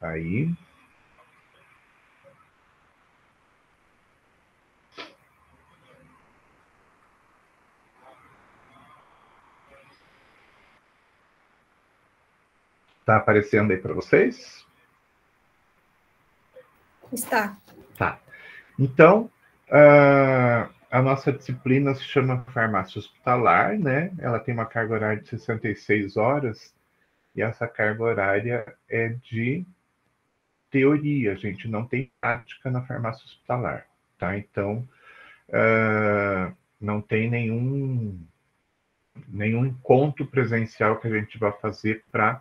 Aí. Tá aparecendo aí para vocês? Está. Tá. Então, a nossa disciplina se chama farmácia hospitalar, né? Ela tem uma carga horária de 66 horas, e essa carga horária é de teoria, a gente não tem prática na farmácia hospitalar, tá? Então, não tem nenhum encontro presencial que a gente vai fazer para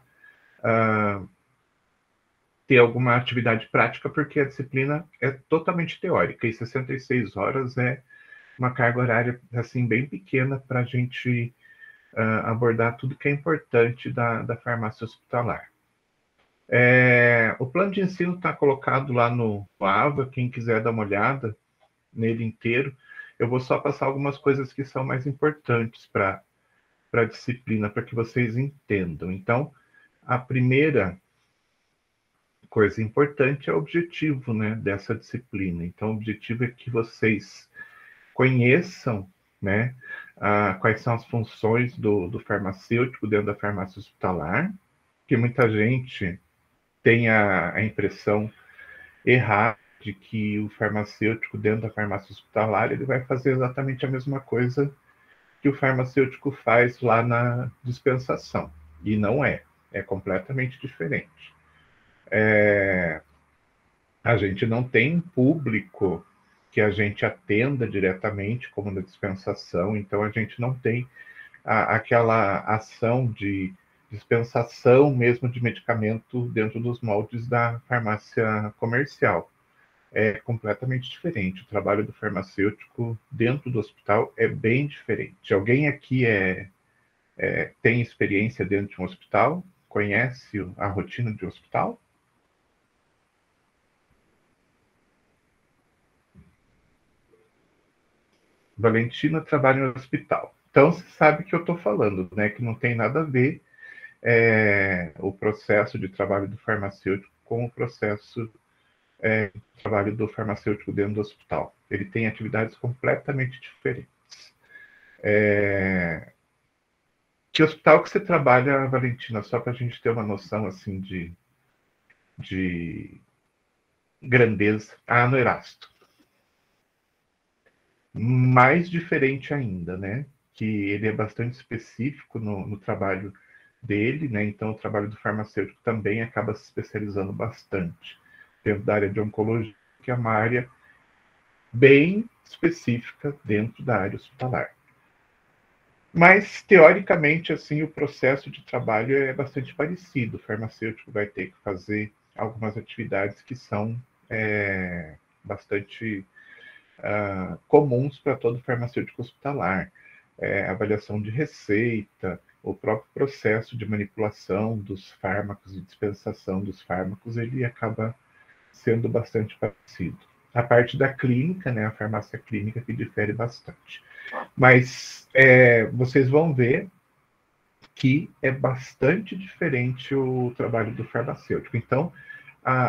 ter alguma atividade prática, porque a disciplina é totalmente teórica, e 66 horas é uma carga horária assim bem pequena para a gente abordar tudo que é importante da farmácia hospitalar. O plano de ensino está colocado lá no AVA, quem quiser dar uma olhada nele inteiro. Eu vou só passar algumas coisas que são mais importantes para a disciplina, para que vocês entendam. Então, a primeira coisa importante é o objetivo, né, dessa disciplina. Então, o objetivo é que vocês conheçam, né, quais são as funções do farmacêutico dentro da farmácia hospitalar, que muita gente tem a impressão errada de que o farmacêutico dentro da farmácia hospitalar ele vai fazer exatamente a mesma coisa que o farmacêutico faz lá na dispensação. E não é. É completamente diferente. A gente não tem público que a gente atenda diretamente, como na dispensação, então a gente não tem aquela ação de dispensação mesmo de medicamento dentro dos moldes da farmácia comercial. É completamente diferente. O trabalho do farmacêutico dentro do hospital é bem diferente. Alguém aqui tem experiência dentro de um hospital? Conhece a rotina de um hospital? Valentina trabalha no hospital. Então, você sabe que eu estou falando, né? Que não tem nada a ver o processo de trabalho do farmacêutico com o processo de trabalho do farmacêutico dentro do hospital. Ele tem atividades completamente diferentes. Que hospital que você trabalha, Valentina? Só para a gente ter uma noção assim de grandeza. No Erasto. Mais diferente ainda, né? Que ele é bastante específico no trabalho dele, né? Então, o trabalho do farmacêutico também acaba se especializando bastante dentro da área de oncologia, que é uma área bem específica dentro da área hospitalar. Mas, teoricamente, assim, o processo de trabalho é bastante parecido. O farmacêutico vai ter que fazer algumas atividades que são bastante comuns para todo farmacêutico hospitalar. Avaliação de receita, o próprio processo de manipulação dos fármacos e dispensação dos fármacos, ele acaba sendo bastante parecido. A parte da clínica, né, a farmácia clínica, que difere bastante. Mas vocês vão ver que é bastante diferente o trabalho do farmacêutico. Então,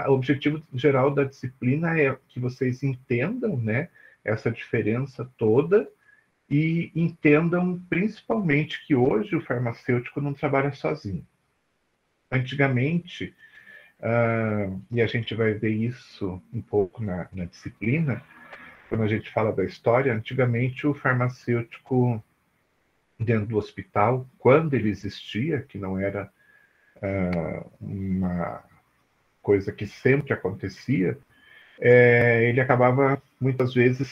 o objetivo geral da disciplina é que vocês entendam, né, essa diferença toda e entendam principalmente que hoje o farmacêutico não trabalha sozinho. Antigamente, e a gente vai ver isso um pouco na disciplina, quando a gente fala da história, antigamente o farmacêutico dentro do hospital, quando ele existia, que não era uma coisa que sempre acontecia, ele acabava muitas vezes,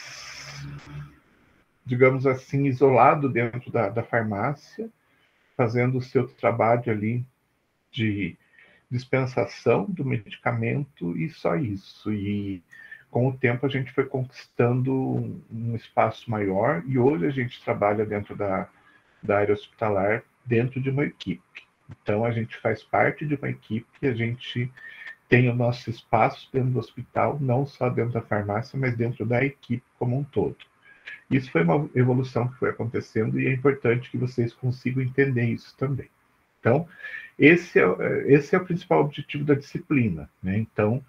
digamos assim, isolado dentro da farmácia, fazendo o seu trabalho ali de dispensação do medicamento e só isso. E com o tempo a gente foi conquistando um espaço maior e hoje a gente trabalha dentro da área hospitalar dentro de uma equipe. Então a gente faz parte de uma equipe, a gente tem o nosso espaço dentro do hospital, não só dentro da farmácia, mas dentro da equipe como um todo. Isso foi uma evolução que foi acontecendo e é importante que vocês consigam entender isso também. Então, esse é o principal objetivo da disciplina, né? Então,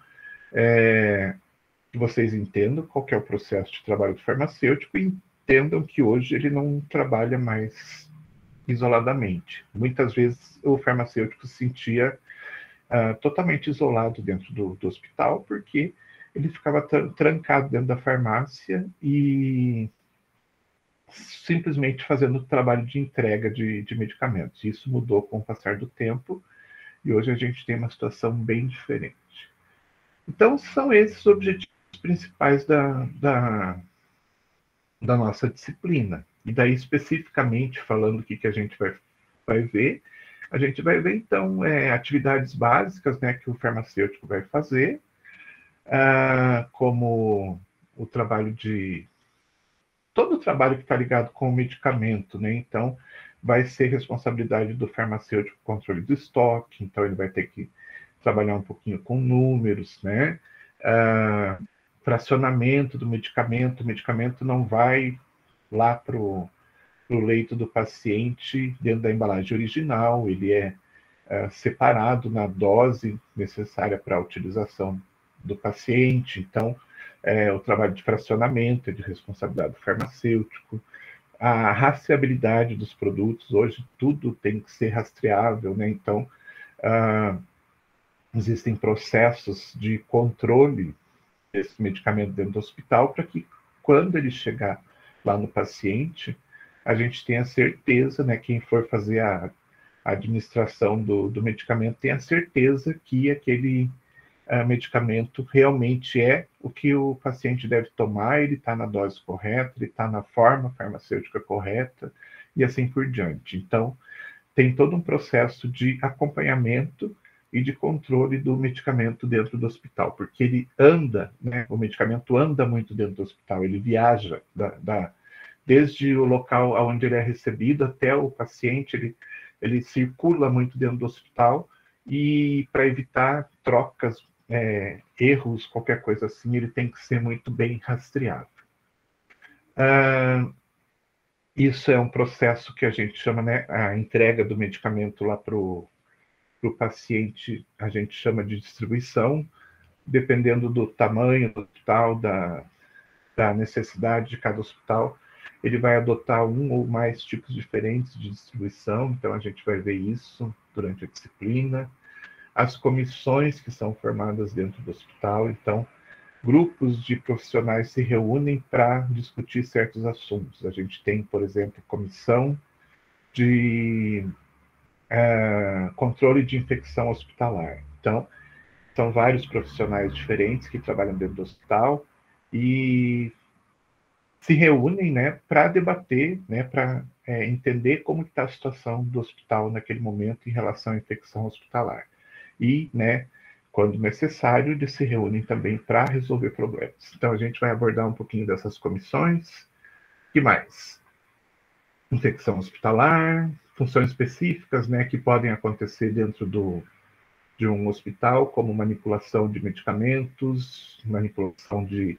vocês entendam qual que é o processo de trabalho do farmacêutico e entendam que hoje ele não trabalha mais isoladamente. Muitas vezes o farmacêutico se sentia totalmente isolado dentro do hospital, porque ele ficava trancado dentro da farmácia e simplesmente fazendo o trabalho de entrega de medicamentos. Isso mudou com o passar do tempo e hoje a gente tem uma situação bem diferente. Então, são esses os objetivos principais da nossa disciplina. E daí, especificamente, falando o que a gente vai ver, a gente vai ver, então, atividades básicas, né, que o farmacêutico vai fazer, como o trabalho todo o trabalho que está ligado com o medicamento, né? Então, vai ser responsabilidade do farmacêutico o controle do estoque, então ele vai ter que trabalhar um pouquinho com números, né? Fracionamento do medicamento, o medicamento não vai lá para o leito do paciente dentro da embalagem original, ele é separado na dose necessária para a utilização do paciente. Então, o trabalho de fracionamento é de responsabilidade do farmacêutico. A rastreabilidade dos produtos, hoje tudo tem que ser rastreável, né? Então, existem processos de controle desse medicamento dentro do hospital para que, quando ele chegar lá no paciente, a gente tenha certeza, né, quem for fazer a administração do medicamento tenha certeza que aquele medicamento realmente é o que o paciente deve tomar, ele está na dose correta, ele está na forma farmacêutica correta e assim por diante. Então, tem todo um processo de acompanhamento e de controle do medicamento dentro do hospital, porque ele anda, né, o medicamento anda muito dentro do hospital, ele viaja desde o local onde ele é recebido até o paciente, ele circula muito dentro do hospital e para evitar trocas, erros, qualquer coisa assim, ele tem que ser muito bem rastreado. Isso é um processo que a gente chama, né, a entrega do medicamento lá para o paciente, a gente chama de distribuição, dependendo do tamanho do hospital, da necessidade de cada hospital, ele vai adotar um ou mais tipos diferentes de distribuição, então a gente vai ver isso durante a disciplina. As comissões que são formadas dentro do hospital, então, grupos de profissionais se reúnem para discutir certos assuntos. A gente tem, por exemplo, comissão de controle de infecção hospitalar. Então, são vários profissionais diferentes que trabalham dentro do hospital e se reúnem, né, para debater, né, para entender como está a situação do hospital naquele momento em relação à infecção hospitalar. E, né, quando necessário, eles se reúnem também para resolver problemas. Então, a gente vai abordar um pouquinho dessas comissões. O que mais? Infecção hospitalar, funções específicas, né, que podem acontecer dentro de um hospital, como manipulação de medicamentos, manipulação de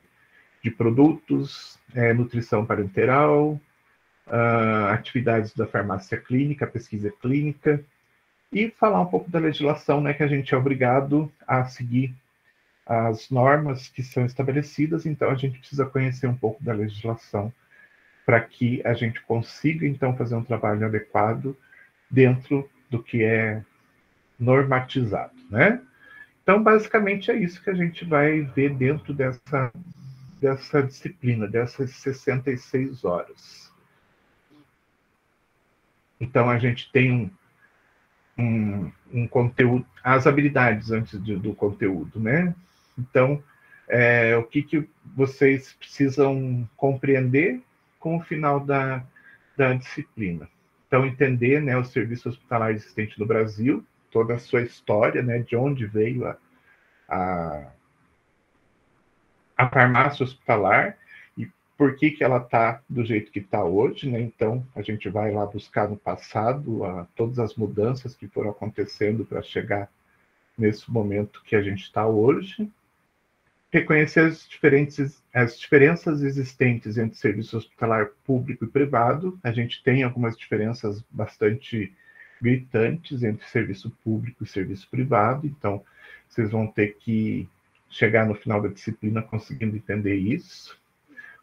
produtos, nutrição parenteral, atividades da farmácia clínica, pesquisa clínica, e falar um pouco da legislação, né, que a gente é obrigado a seguir as normas que são estabelecidas, então a gente precisa conhecer um pouco da legislação para que a gente consiga, então, fazer um trabalho adequado dentro do que é normatizado, né? Então, basicamente, é isso que a gente vai ver dentro dessa disciplina, dessas 66 horas. Então, a gente tem um conteúdo, as habilidades antes do conteúdo, né? Então, o que vocês precisam compreender com o final da disciplina. Então, entender, né, o serviço hospitalar existente no Brasil, toda a sua história, né, de onde veio a farmácia hospitalar e por que ela está do jeito que está hoje, né? Então, a gente vai lá buscar no passado todas as mudanças que foram acontecendo para chegar nesse momento que a gente está hoje. Reconhecer as diferenças existentes entre serviço hospitalar público e privado. A gente tem algumas diferenças bastante gritantes entre serviço público e serviço privado, então vocês vão ter que chegar no final da disciplina conseguindo entender isso.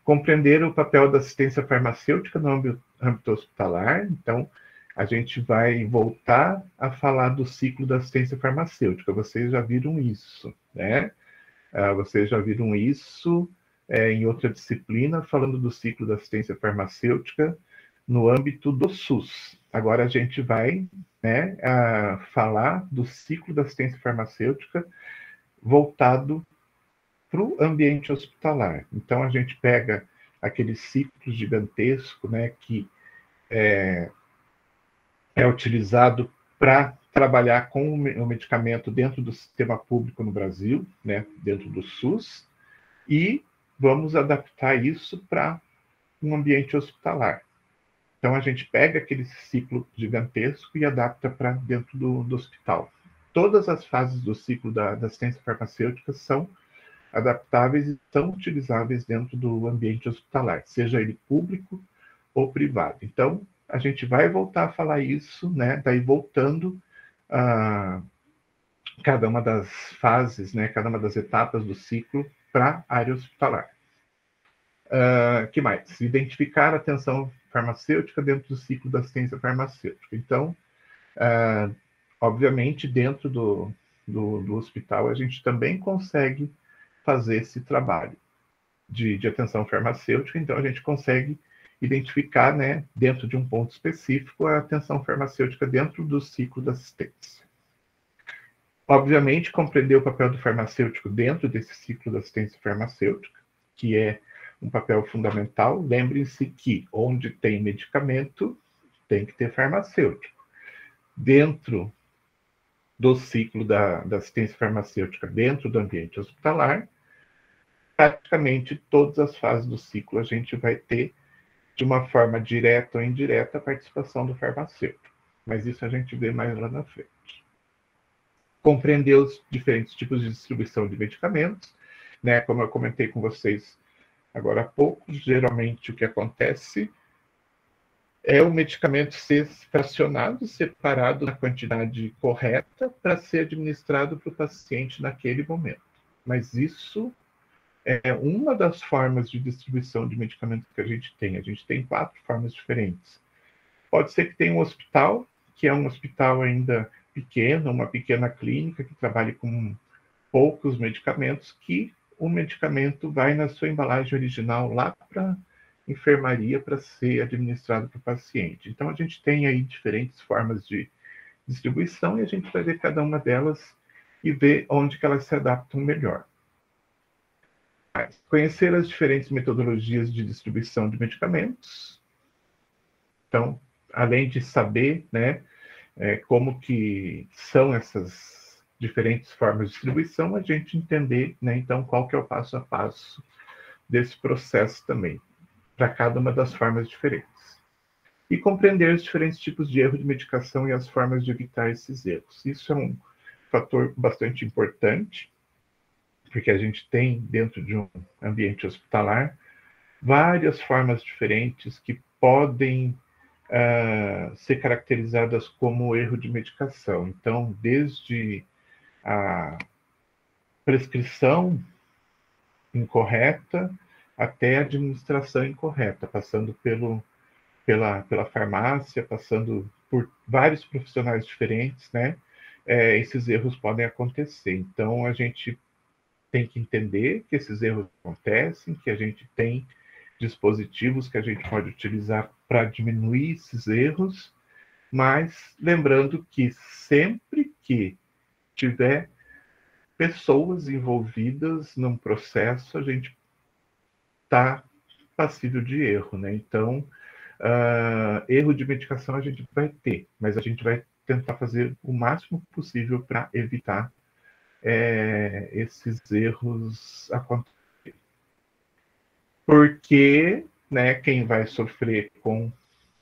Compreender o papel da assistência farmacêutica no âmbito hospitalar, então a gente vai voltar a falar do ciclo da assistência farmacêutica. Vocês já viram isso, né? Vocês já viram isso em outra disciplina, falando do ciclo da assistência farmacêutica no âmbito do SUS. Agora a gente vai, né, falar do ciclo da assistência farmacêutica voltado para o ambiente hospitalar. Então a gente pega aquele ciclo gigantesco, né, que é utilizado para trabalhar com o medicamento dentro do sistema público no Brasil, né, dentro do SUS, e vamos adaptar isso para um ambiente hospitalar. Então, a gente pega aquele ciclo gigantesco e adapta para dentro do hospital. Todas as fases do ciclo da assistência farmacêutica são adaptáveis e são utilizáveis dentro do ambiente hospitalar, seja ele público ou privado. Então, a gente vai voltar a falar isso, né? Daí voltando a cada uma das fases, né? Cada uma das etapas do ciclo para a área hospitalar. Que mais? Identificar a atenção farmacêutica dentro do ciclo da assistência farmacêutica. Então, obviamente, dentro do hospital, a gente também consegue fazer esse trabalho de atenção farmacêutica, então a gente consegue identificar, né, dentro de um ponto específico, a atenção farmacêutica dentro do ciclo da assistência. Obviamente, compreender o papel do farmacêutico dentro desse ciclo da assistência farmacêutica, que é um papel fundamental. Lembrem-se que onde tem medicamento, tem que ter farmacêutico. Dentro do ciclo da assistência farmacêutica, dentro do ambiente hospitalar, praticamente todas as fases do ciclo a gente vai ter, de uma forma direta ou indireta, a participação do farmacêutico. Mas isso a gente vê mais lá na frente. Compreender os diferentes tipos de distribuição de medicamentos, né? Como eu comentei com vocês agora há pouco, geralmente o que acontece é o medicamento ser fracionado, separado na quantidade correta para ser administrado para o paciente naquele momento. Mas isso é uma das formas de distribuição de medicamentos que a gente tem. A gente tem 4 formas diferentes. Pode ser que tenha um hospital, que é um hospital ainda pequeno, uma pequena clínica que trabalhe com poucos medicamentos, que o medicamento vai na sua embalagem original lá para a enfermaria para ser administrado para o paciente. Então, a gente tem aí diferentes formas de distribuição e a gente vai ver cada uma delas e ver onde que elas se adaptam melhor. Conhecer as diferentes metodologias de distribuição de medicamentos. Então, além de saber, né, como que são essas diferentes formas de distribuição, a gente entender, né, então, qual que é o passo a passo desse processo também, para cada uma das formas diferentes. E compreender os diferentes tipos de erro de medicação e as formas de evitar esses erros. Isso é um fator bastante importante, porque a gente tem, dentro de um ambiente hospitalar, várias formas diferentes que podem ser caracterizadas como erro de medicação. Então, desde a prescrição incorreta até a administração incorreta, passando pela farmácia, passando por vários profissionais diferentes, né? Esses erros podem acontecer. Então, a gente tem que entender que esses erros acontecem, que a gente tem dispositivos que a gente pode utilizar para diminuir esses erros, mas lembrando que sempre que tiver pessoas envolvidas num processo, a gente está passível de erro, né? Então, erro de medicação a gente vai ter, mas a gente vai tentar fazer o máximo possível para evitar esses erros acontecerem. Porque, né, quem vai sofrer com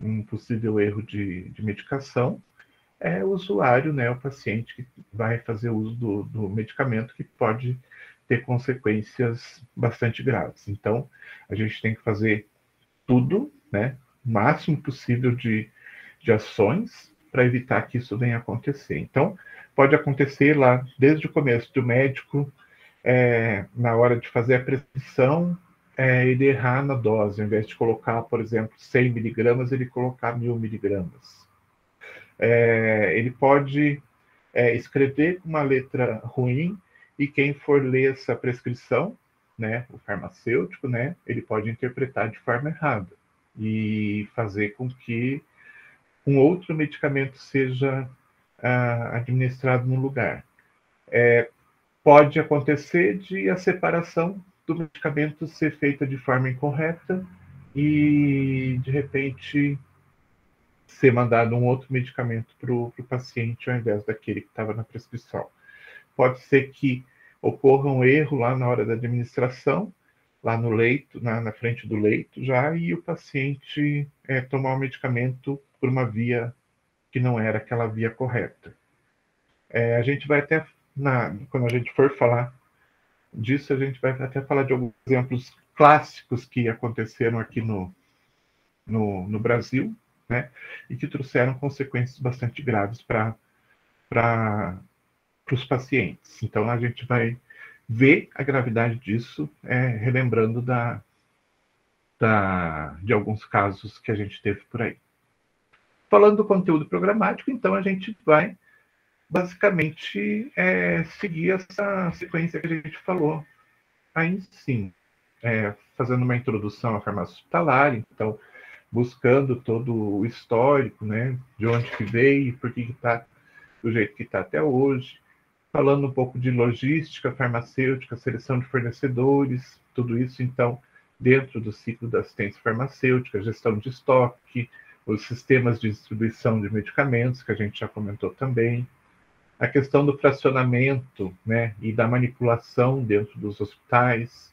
um possível erro de medicação é o usuário, né, o paciente que vai fazer uso do medicamento, que pode ter consequências bastante graves. Então, a gente tem que fazer tudo, né, o máximo possível de ações para evitar que isso venha a acontecer. Então, pode acontecer lá desde o começo do médico, na hora de fazer a prescrição, ele errar na dose, ao invés de colocar, por exemplo, 100 miligramas, ele colocar 1000 miligramas. Ele pode escrever com uma letra ruim e quem for ler essa prescrição, né, o farmacêutico, né, ele pode interpretar de forma errada e fazer com que um outro medicamento seja administrado no lugar. Pode acontecer de a separação do medicamento ser feita de forma incorreta e, de repente, ser mandado um outro medicamento para o paciente ao invés daquele que estava na prescrição. Pode ser que ocorra um erro lá na hora da administração, lá no leito, na frente do leito já, e o paciente tomar o medicamento por uma via que não era aquela via correta. A gente vai até, quando a gente for falar disso, a gente vai até falar de alguns exemplos clássicos que aconteceram aqui no Brasil, né, e que trouxeram consequências bastante graves para os pacientes. Então, a gente vai ver a gravidade disso, relembrando de alguns casos que a gente teve por aí. Falando do conteúdo programático, então, a gente vai basicamente seguir essa sequência que a gente falou aí sim, fazendo uma introdução à farmácia hospitalar, então buscando todo o histórico, né, de onde que veio, por que está do jeito que está até hoje, falando um pouco de logística farmacêutica, seleção de fornecedores, tudo isso então dentro do ciclo da assistência farmacêutica, gestão de estoque, os sistemas de distribuição de medicamentos, que a gente já comentou também, a questão do fracionamento, né, e da manipulação dentro dos hospitais.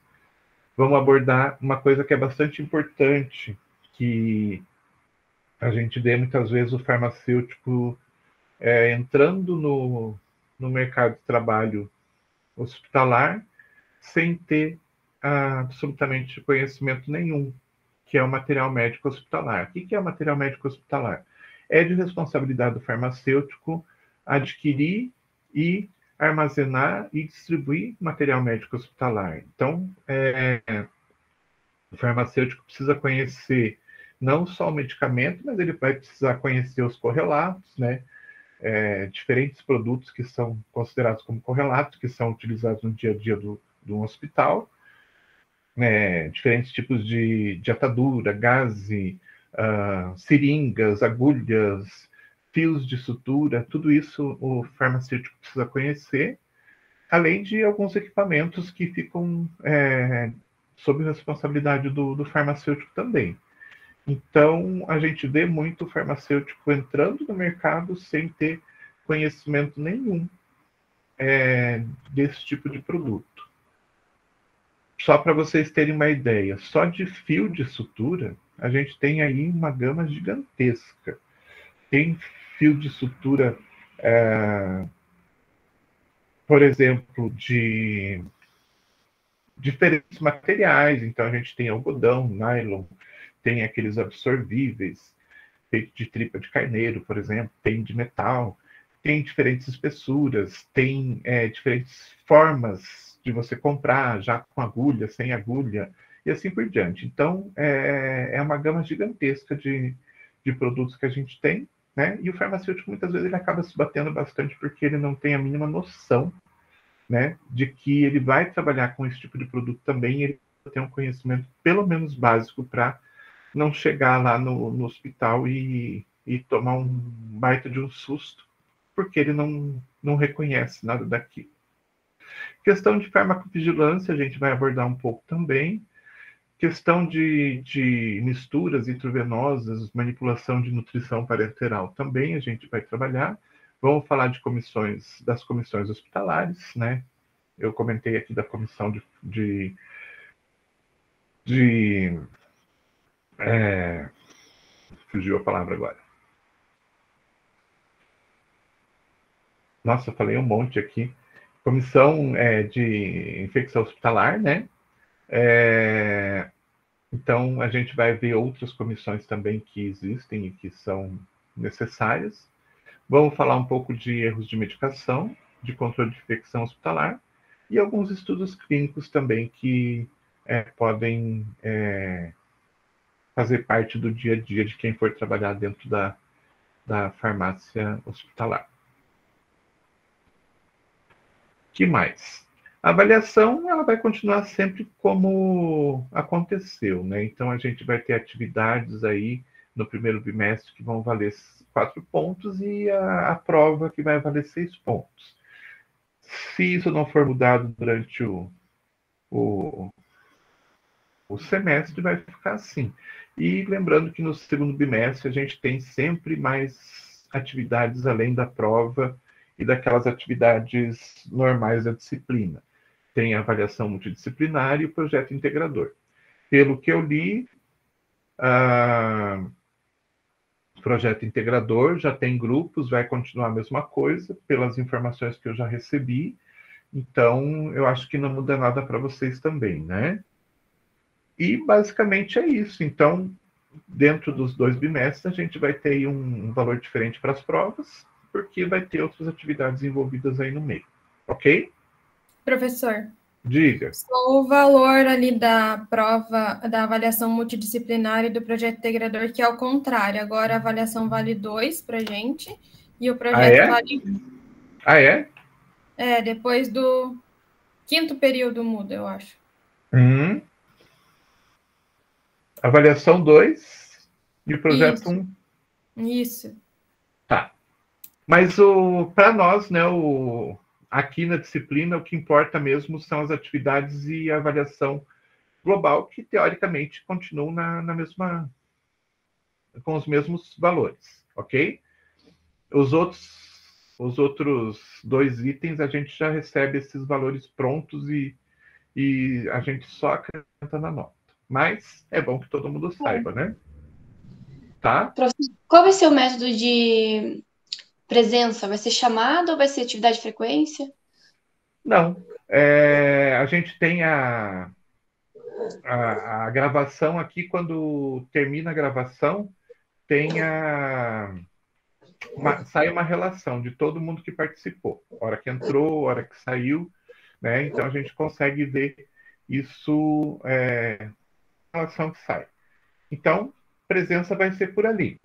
Vamos abordar uma coisa que é bastante importante, que a gente vê muitas vezes o farmacêutico entrando no mercado de trabalho hospitalar sem ter absolutamente conhecimento nenhum, que é o material médico hospitalar. O que é o material médico hospitalar? É de responsabilidade do farmacêutico adquirir e armazenar e distribuir material médico hospitalar. Então, o farmacêutico precisa conhecer não só o medicamento, mas ele vai precisar conhecer os correlatos, né? Diferentes produtos que são considerados como correlatos, que são utilizados no dia a dia do hospital, diferentes tipos de atadura, gaze, seringas, agulhas, fios de sutura, tudo isso o farmacêutico precisa conhecer, além de alguns equipamentos que ficam sob responsabilidade do farmacêutico também. Então, a gente vê muito farmacêutico entrando no mercado sem ter conhecimento nenhum desse tipo de produto. Só para vocês terem uma ideia, só de fio de sutura, a gente tem aí uma gama gigantesca. Tem fio de sutura, por exemplo, de diferentes materiais. Então, a gente tem algodão, nylon, tem aqueles absorvíveis, feito de tripa de carneiro, por exemplo, tem de metal, tem diferentes espessuras, tem diferentes formas de você comprar, já com agulha, sem agulha, e assim por diante. Então, é uma gama gigantesca de produtos que a gente tem, né? E o farmacêutico, muitas vezes, ele acaba se batendo bastante porque ele não tem a mínima noção, né, de que ele vai trabalhar com esse tipo de produto também, e ele tem um conhecimento, pelo menos básico, para não chegar lá no hospital e tomar um baita de um susto, porque ele não reconhece nada daquilo. Questão de farmacovigilância, a gente vai abordar um pouco também. Questão de misturas intravenosas, manipulação de nutrição parenteral também a gente vai trabalhar. Vamos falar das comissões hospitalares, né? Eu comentei aqui da comissão fugiu a palavra agora. Nossa, eu falei um monte aqui. Comissão de infecção hospitalar, né? Então, a gente vai ver outras comissões também que existem e que são necessárias. Vamos falar um pouco de erros de medicação, de controle de infecção hospitalar e alguns estudos clínicos também que podem fazer parte do dia a dia de quem for trabalhar dentro da farmácia hospitalar. Que mais? A avaliação ela vai continuar sempre como aconteceu, né? Então a gente vai ter atividades aí no primeiro bimestre que vão valer 4 pontos e a prova que vai valer 6 pontos. Se isso não for mudado durante o, o semestre, vai ficar assim. E lembrando que no segundo bimestre a gente tem sempre mais atividades além da prova e daquelas atividades normais da disciplina. Tem a avaliação multidisciplinar e o projeto integrador. Pelo que eu li, o projeto integrador já tem grupos, vai continuar a mesma coisa, pelas informações que eu já recebi. Então, eu acho que não muda nada para vocês também, né? E basicamente é isso. Então, dentro dos 2 bimestres, a gente vai ter um valor diferente para as provas, porque vai ter outras atividades envolvidas aí no meio. Ok? Professor, Diga. só o valor ali da prova, da avaliação multidisciplinar e do projeto integrador, que é o contrário. Agora a avaliação vale 2 para a gente e o Ah, projeto é? vale 1. Ah, é? Depois do quinto período muda, eu acho. Hum. Avaliação 2 e o projeto Isso, 1. isso. Tá. Mas para nós, né, aqui na disciplina, o que importa mesmo são as atividades e a avaliação global, que teoricamente continuam na mesma, com os mesmos valores, ok? Os outros 2 itens a gente já recebe esses valores prontos e a gente só acrescenta na nota. Mas é bom que todo mundo saiba, né? Tá? Professor, qual vai ser o método de presença? Vai ser chamada ou vai ser atividade de frequência? Não. A gente tem a gravação aqui, quando termina a gravação, tem sai uma relação de todo mundo que participou. Hora que entrou, hora que saiu, né? Então a gente consegue ver isso, relação que sai. Então, presença vai ser por ali.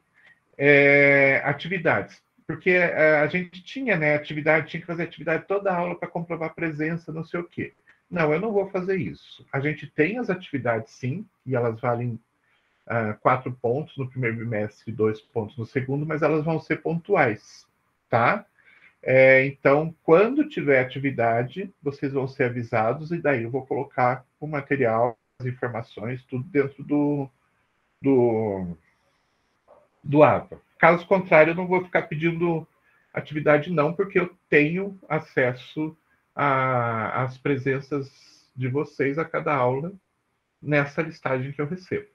Atividades. Porque a gente tinha, né, atividade, tinha que fazer atividade toda a aula para comprovar presença, não sei o quê. Não, eu não vou fazer isso. A gente tem as atividades, sim, e elas valem 4 pontos no primeiro bimestre e 2 pontos no segundo, mas elas vão ser pontuais, tá? Então, quando tiver atividade, vocês vão ser avisados e daí eu vou colocar o material, as informações, tudo dentro do, do AVA. Caso contrário, eu não vou ficar pedindo atividade não, porque eu tenho acesso às presenças de vocês a cada aula nessa listagem que eu recebo,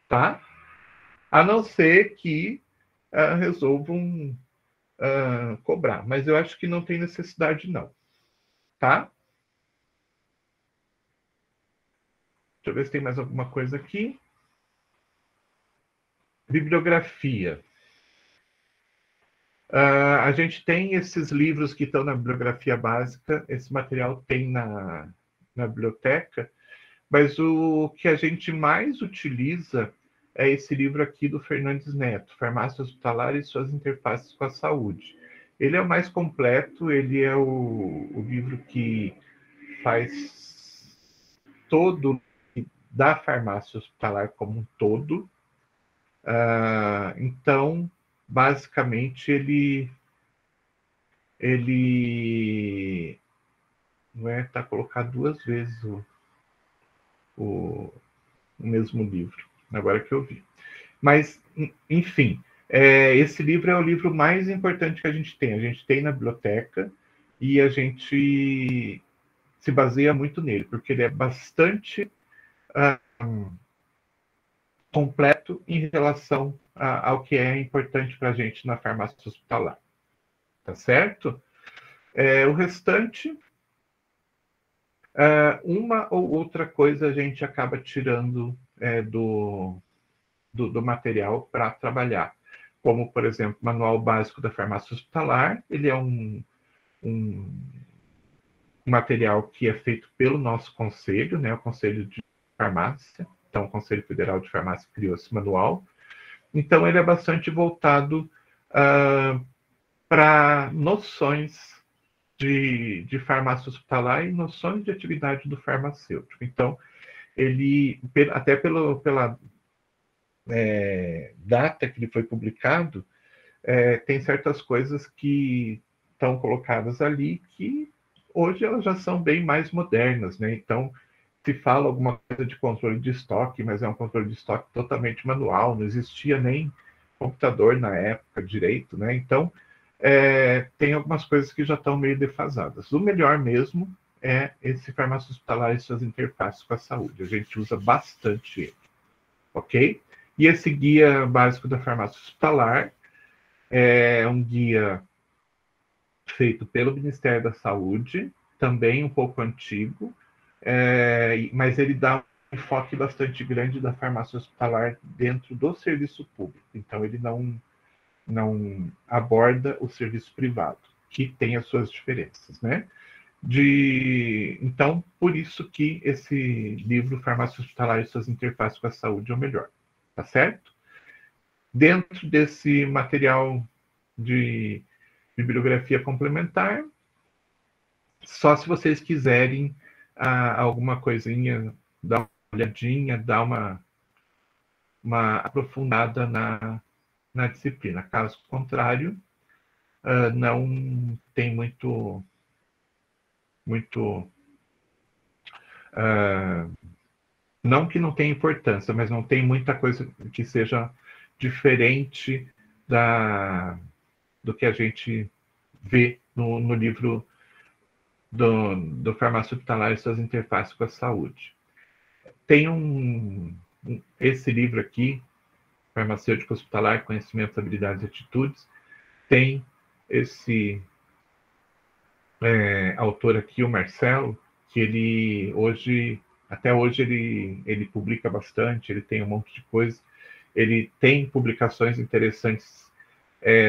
tá? A não ser que resolvam cobrar, mas eu acho que não tem necessidade não, tá? Deixa eu ver se tem mais alguma coisa aqui. Bibliografia. A gente tem esses livros que estão na bibliografia básica, esse material tem na biblioteca, mas o que a gente mais utiliza é esse livro aqui do Fernandes Neto, Farmácia Hospitalar e suas interfaces com a saúde. Ele é o mais completo, ele é o livro que faz todo da farmácia hospitalar como um todo. Então, basicamente, ele não é tá colocado 2 vezes o mesmo livro, agora que eu vi. Mas, enfim, esse livro é o livro mais importante que a gente tem. A gente tem na biblioteca e a gente se baseia muito nele, porque ele é bastante completo em relação ao que é importante para a gente na farmácia hospitalar. Tá certo? O restante, uma ou outra coisa a gente acaba tirando do material para trabalhar. como, por exemplo, o Manual Básico da Farmácia Hospitalar. Ele é um material que é feito pelo nosso conselho, né, o Conselho de Farmácia. Então, o Conselho Federal de Farmácia criou esse manual. Então, ele é bastante voltado para noções de farmácia hospitalar e noções de atividade do farmacêutico. Então, ele, até pela data que ele foi publicado, tem certas coisas que estão colocadas ali que hoje elas já são bem mais modernas, né? Então, se fala alguma coisa de controle de estoque, mas é um controle de estoque totalmente manual, não existia nem computador na época direito, né? Então, tem algumas coisas que já estão meio defasadas. O melhor mesmo é esse farmácia hospitalar e suas interfaces com a saúde. A gente usa bastante ele, ok? E esse guia básico da farmácia hospitalar é um guia feito pelo Ministério da Saúde, também um pouco antigo, mas ele dá um enfoque bastante grande da farmácia hospitalar dentro do serviço público. Então, ele não aborda o serviço privado, que tem as suas diferenças, né? Então, por isso que esse livro, Farmácia Hospitalar e suas interfaces com a saúde, é o melhor, tá certo? Dentro desse material de bibliografia complementar, só se vocês quiserem alguma coisinha, dar uma olhadinha, dar uma aprofundada na disciplina. Caso contrário, não tem muito não que não tenha importância, mas não tem muita coisa que seja diferente do que a gente vê no livro do Farmácia Hospitalar e suas interfaces com a saúde. Tem esse livro aqui, Farmacêutico Hospitalar, Conhecimentos, Habilidades e Atitudes, tem esse autor aqui, o Marcelo, que até hoje ele publica bastante, ele tem um monte de coisa, ele tem publicações interessantes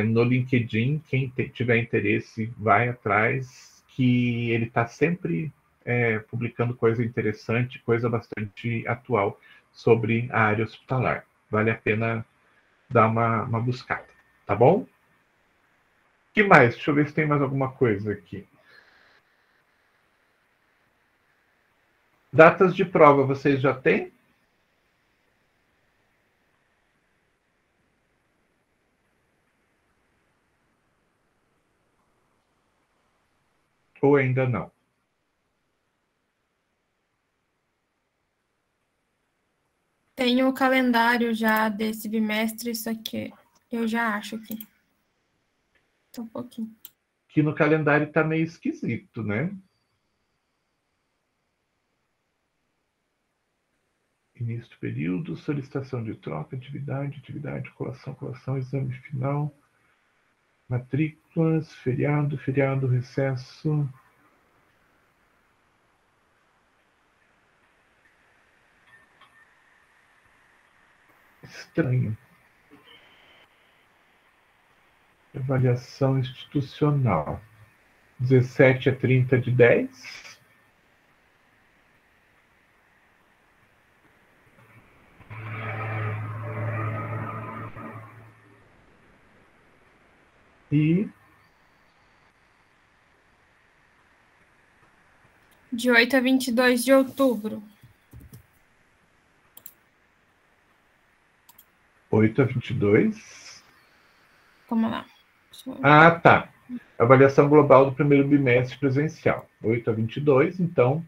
no LinkedIn. Quem tiver interesse, vai atrás, que ele está sempre publicando coisa interessante, coisa bastante atual sobre a área hospitalar. Vale a pena dar uma buscada, tá bom? O que mais? Deixa eu ver se tem mais alguma coisa aqui. Datas de prova, vocês já têm? Ou ainda não? Tem o calendário já desse bimestre, isso aqui eu já acho aqui. Só um pouquinho. Que no calendário está meio esquisito, né? Início do período, solicitação de troca, atividade, colação, exame final, matrículas, feriado, recesso. Estranho. Avaliação institucional. 17 a 30/10. E de 8 a 22 de outubro. 8 a 22. Vamos lá. Ah, tá. Avaliação global do primeiro bimestre presencial. 8 a 22, então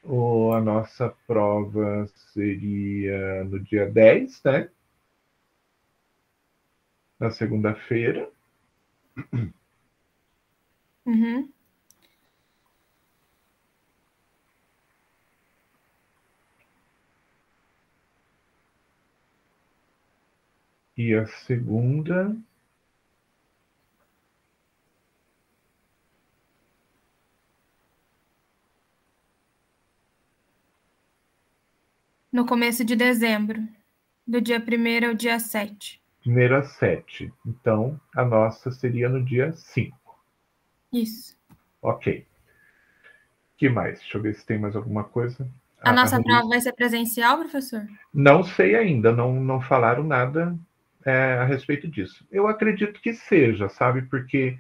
a nossa prova seria no dia 10, né? Na segunda-feira. Uhum. E a segunda... No começo de dezembro, do dia 1º ao dia 7. 1º às 7. Então, a nossa seria no dia 5. Isso. Ok. Que mais? Deixa eu ver se tem mais alguma coisa. A nossa prova vai ser presencial, professor? Não sei ainda, não falaram nada a respeito disso. Eu acredito que seja, sabe? Porque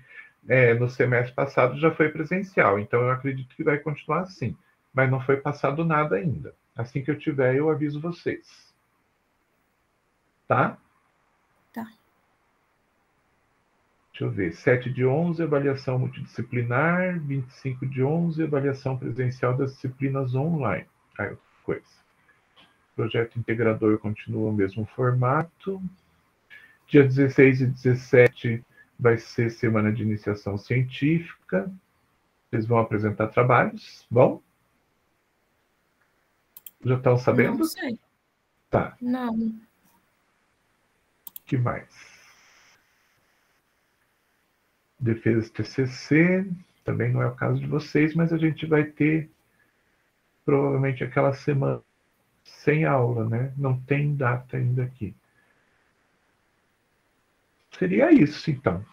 no semestre passado já foi presencial, então eu acredito que vai continuar assim. Mas não foi passado nada ainda. Assim que eu tiver, eu aviso vocês. Tá? Tá. Deixa eu ver. 7/11, avaliação multidisciplinar. 25/11, avaliação presencial das disciplinas online. Aí, outra coisa. Projeto integrador continua o mesmo formato. Dia 16 e 17 vai ser semana de iniciação científica. Vocês vão apresentar trabalhos, bom? Já estão sabendo? Não sei. Tá. Não. Que mais? Defesa TCC, também não é o caso de vocês, mas a gente vai ter provavelmente aquela semana sem aula, né? Não tem data ainda aqui. Seria isso, então.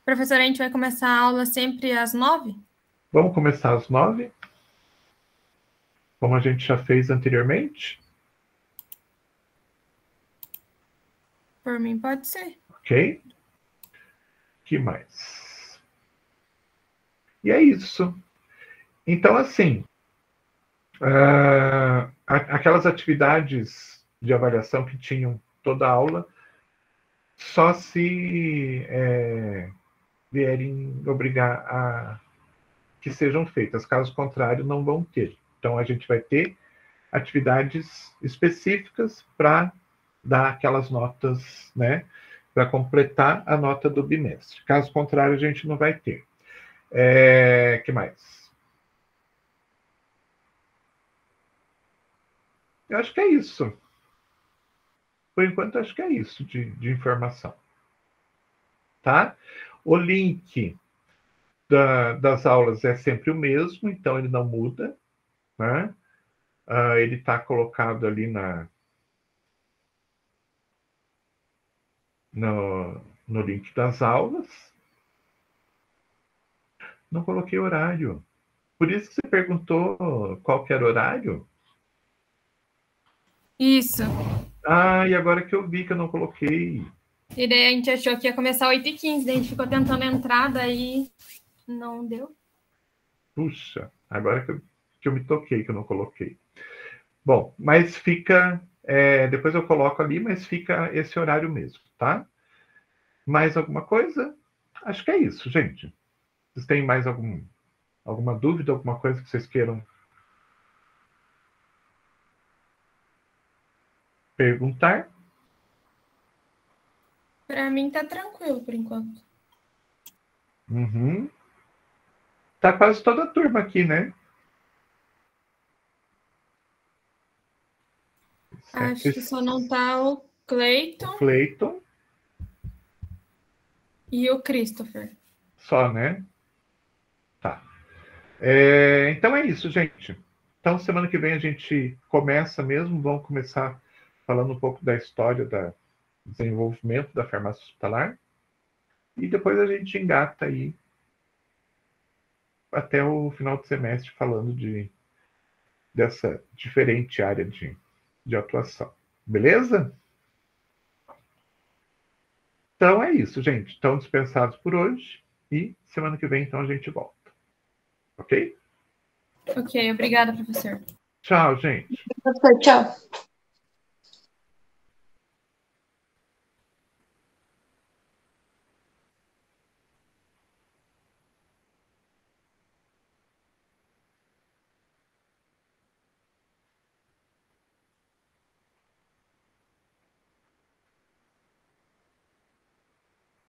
Professor, a gente vai começar a aula sempre às 9? Vamos começar às 9, como a gente já fez anteriormente? Por mim, pode ser. Ok. Que mais? E é isso. Então, assim, aquelas atividades de avaliação que tinham toda a aula, só se vierem obrigar a que sejam feitas. Caso contrário, não vão ter. Então, a gente vai ter atividades específicas para dar aquelas notas, né? Para completar a nota do bimestre. Caso contrário, a gente não vai ter. Que mais? Eu acho que é isso. Por enquanto, acho que é isso de informação. Tá? O link das aulas é sempre o mesmo, então ele não muda. Né? Ele está colocado ali no link das aulas. Não coloquei horário. Por isso que você perguntou qual que era o horário? Isso. E agora que eu vi que eu não coloquei. E daí a gente achou que ia começar 8h15, daí a gente ficou tentando entrar, daí não deu. Puxa, agora que eu me toquei que eu não coloquei. Bom, mas fica... depois eu coloco ali, mas fica esse horário mesmo, tá? Mais alguma coisa? Acho que é isso, gente. Vocês têm mais alguma dúvida, alguma coisa que vocês queiram perguntar? Para mim tá tranquilo por enquanto. Uhum. Tá quase toda a turma aqui, né? Acho que só não tá o Cleiton. Cleiton. E o Christopher. Só, né? Tá. Então é isso, gente. Então, semana que vem a gente começa mesmo. Vamos começar falando um pouco da história do desenvolvimento da farmácia hospitalar. E depois a gente engata aí até o final do semestre falando dessa diferente área de atuação. Beleza? Então é isso, gente. Estão dispensados por hoje. E semana que vem, então, a gente volta. Ok? Ok, obrigada, professor. Tchau, gente. Professor, tchau.